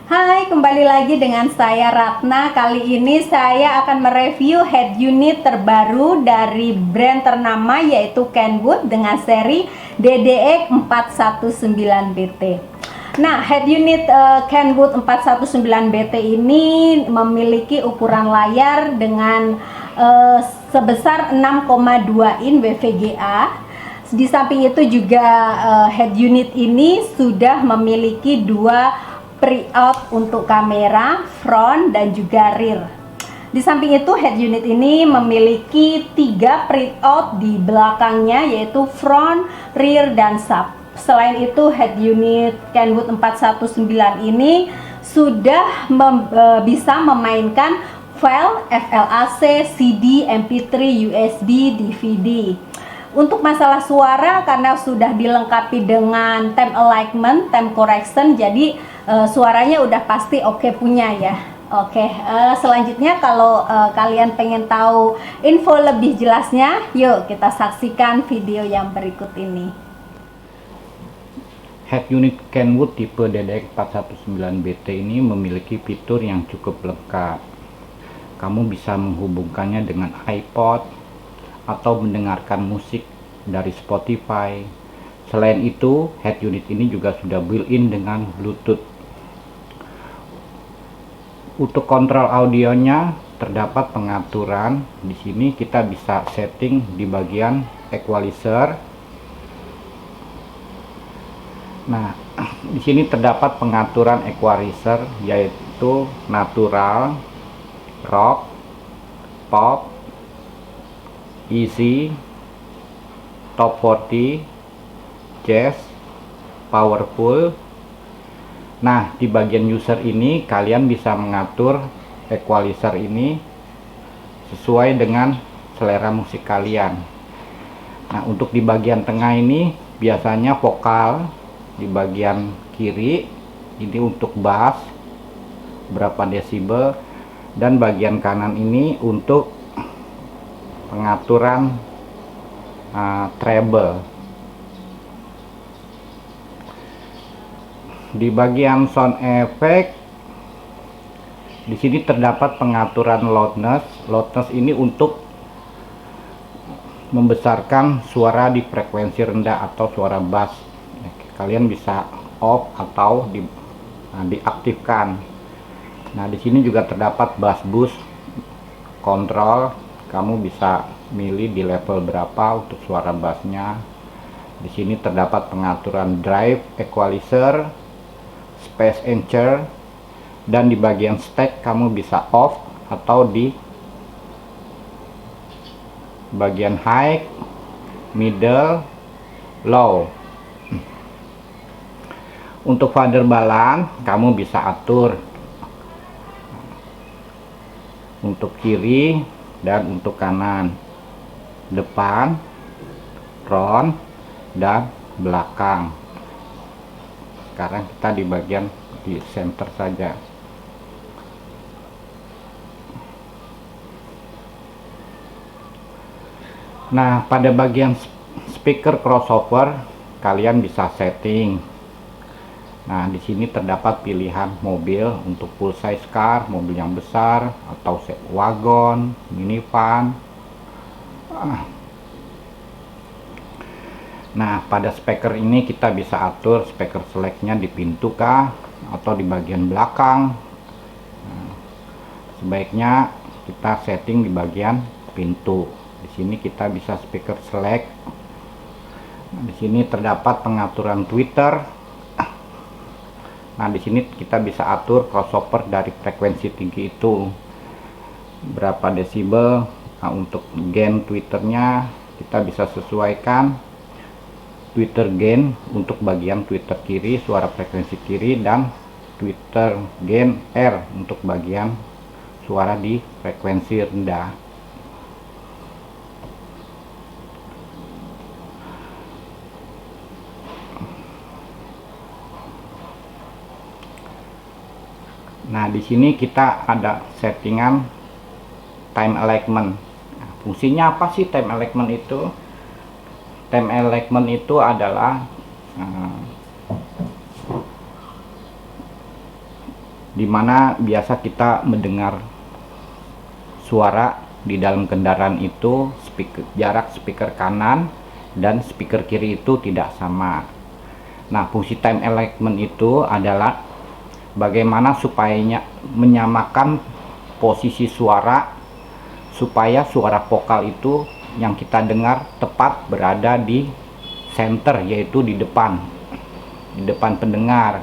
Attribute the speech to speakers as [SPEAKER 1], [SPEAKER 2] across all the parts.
[SPEAKER 1] Hai, kembali lagi dengan saya Ratna. Kali ini saya akan mereview head unit terbaru dari brand ternama yaitu Kenwood dengan seri DDX 419BT. Nah, head unit Kenwood 419BT ini memiliki ukuran layar dengan sebesar 6,2 in WVGA. Di samping itu juga head unit ini sudah memiliki dua pre-out untuk kamera front dan juga rear. Di samping itu head unit ini memiliki 3 pre-out di belakangnya yaitu front, rear, dan sub. Selain itu head unit Kenwood 419 ini sudah bisa memainkan file FLAC, CD, MP3, USB, DVD. Untuk masalah suara, karena sudah dilengkapi dengan time alignment, time correction, jadi suaranya udah pasti oke punya ya. Selanjutnya kalau kalian pengen tahu info lebih jelasnya, yuk kita saksikan video yang berikut ini.
[SPEAKER 2] Head unit Kenwood tipe DDX 419BT ini memiliki fitur yang cukup lengkap. Kamu bisa menghubungkannya dengan iPod atau mendengarkan musik dari Spotify. Selain itu, head unit ini juga sudah built-in dengan Bluetooth. Untuk kontrol audionya terdapat pengaturan. Di sini kita bisa setting di bagian equalizer. Nah, di sini terdapat pengaturan equalizer yaitu natural, rock, pop, easy, top 40, jazz, powerful. Nah, di bagian user ini kalian bisa mengatur equalizer ini sesuai dengan selera musik kalian. Nah, untuk di bagian tengah ini biasanya vokal, di bagian kiri ini untuk bass berapa desibel, dan bagian kanan ini untuk pengaturan treble. Di bagian sound effect di sini terdapat pengaturan loudness. Loudness ini untuk membesarkan suara di frekuensi rendah atau suara bass. Kalian bisa off atau diaktifkan. Nah, di sini juga terdapat bass boost kontrol. Kamu bisa milih di level berapa untuk suara bassnya. Di sini terdapat pengaturan drive, equalizer, space enhancer, dan di bagian stack kamu bisa off atau di bagian high, middle, low. Untuk fader balan kamu bisa atur untuk kiri dan untuk kanan, depan, front, dan belakang. Sekarang kita di bagian di center saja. Nah, pada bagian speaker crossover kalian bisa setting. Nah, di sini terdapat pilihan mobil untuk full size car, mobil yang besar, atau wagon, minivan. Nah, pada speaker ini kita bisa atur speaker selectnya di pintu kah atau di bagian belakang. Nah, sebaiknya kita setting di bagian pintu. Di sini kita bisa speaker select. Nah, di sini terdapat pengaturan tweeter. Nah, di sini kita bisa atur crossover dari frekuensi tinggi itu berapa desibel. Nah, untuk gain tweeternya kita bisa sesuaikan tweeter gain untuk bagian tweeter kiri, suara frekuensi kiri, dan tweeter gain R untuk bagian suara di frekuensi rendah. Nah, di sini kita ada settingan time alignment. Nah, fungsinya apa sih time alignment itu? Time alignment itu adalah dimana biasa kita mendengar suara di dalam kendaraan itu jarak speaker kanan dan speaker kiri itu tidak sama. Nah, fungsi time alignment itu adalah bagaimana supaya menyamakan posisi suara, supaya suara vokal itu yang kita dengar tepat berada di center, yaitu di depan pendengar.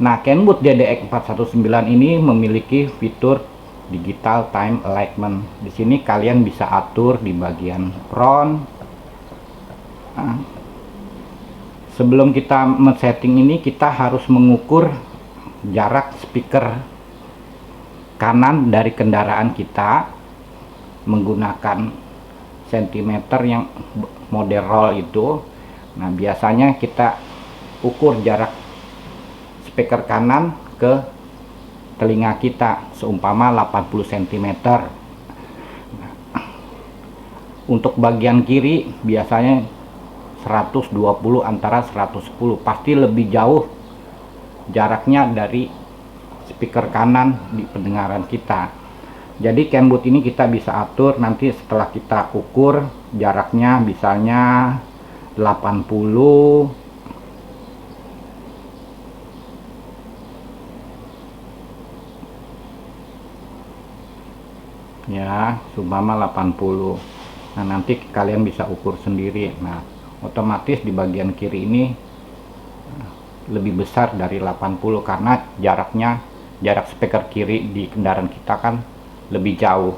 [SPEAKER 2] Nah, Kenwood DDX 419 ini memiliki fitur digital time alignment. Di sini kalian bisa atur di bagian front. Sebelum kita men-setting ini, kita harus mengukur jarak speaker kanan dari kendaraan kita menggunakan sentimeter yang model roll itu. Nah, biasanya kita ukur jarak speaker kanan ke telinga kita seumpama 80 cm. Nah, untuk bagian kiri biasanya 120, antara 110, pasti lebih jauh jaraknya dari speaker kanan di pendengaran kita. Jadi Kenwood ini kita bisa atur nanti setelah kita ukur jaraknya, misalnya 80 ya, seumpama 80. Nah, nanti kalian bisa ukur sendiri. Nah, otomatis di bagian kiri ini lebih besar dari 80 karena jarak speaker kiri di kendaraan kita kan lebih jauh.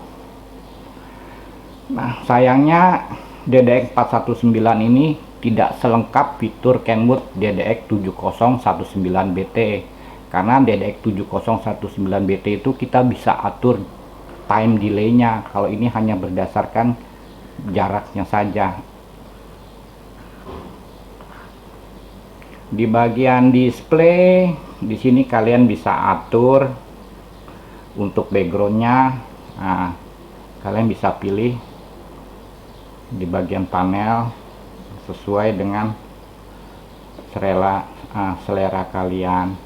[SPEAKER 2] Nah, sayangnya DDX 419 ini tidak selengkap fitur Kenwood DDX 7019BT, karena DDX 7019BT itu kita bisa atur time delay-nya. Kalau ini hanya berdasarkan jaraknya saja. Di bagian display di sini kalian bisa atur untuk backgroundnya. Nah, kalian bisa pilih di bagian panel sesuai dengan selera kalian.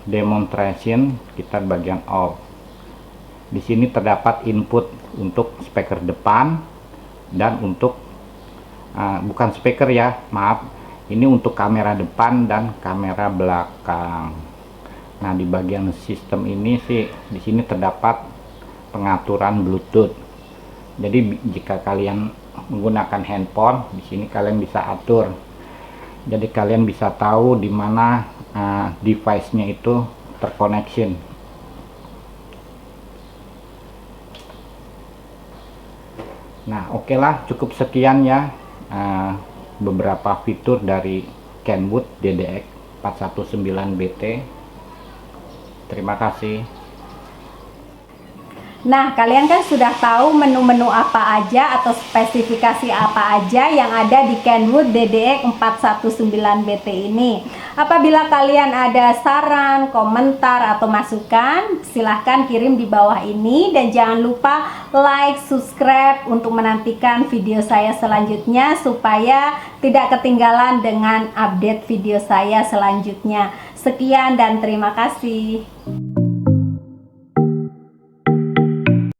[SPEAKER 2] Demonstration kita bagian off. Di sini terdapat input untuk speaker depan dan untuk bukan speaker ya, maaf, ini untuk kamera depan dan kamera belakang. Nah, di bagian sistem ini sih di sini terdapat pengaturan Bluetooth. Jadi jika kalian menggunakan handphone, di sini kalian bisa atur. Jadi kalian bisa tahu di mana device-nya itu terconnection. Nah, oke lah, cukup sekian ya beberapa fitur dari Kenwood DDX 419BT. Terima kasih.
[SPEAKER 1] Nah, kalian kan sudah tahu menu-menu apa aja atau spesifikasi apa aja yang ada di Kenwood DDX 419BT ini. Apabila kalian ada saran, komentar, atau masukan, silahkan kirim di bawah ini. Dan jangan lupa like, subscribe untuk menantikan video saya selanjutnya, supaya tidak ketinggalan dengan update video saya selanjutnya. Sekian dan terima kasih.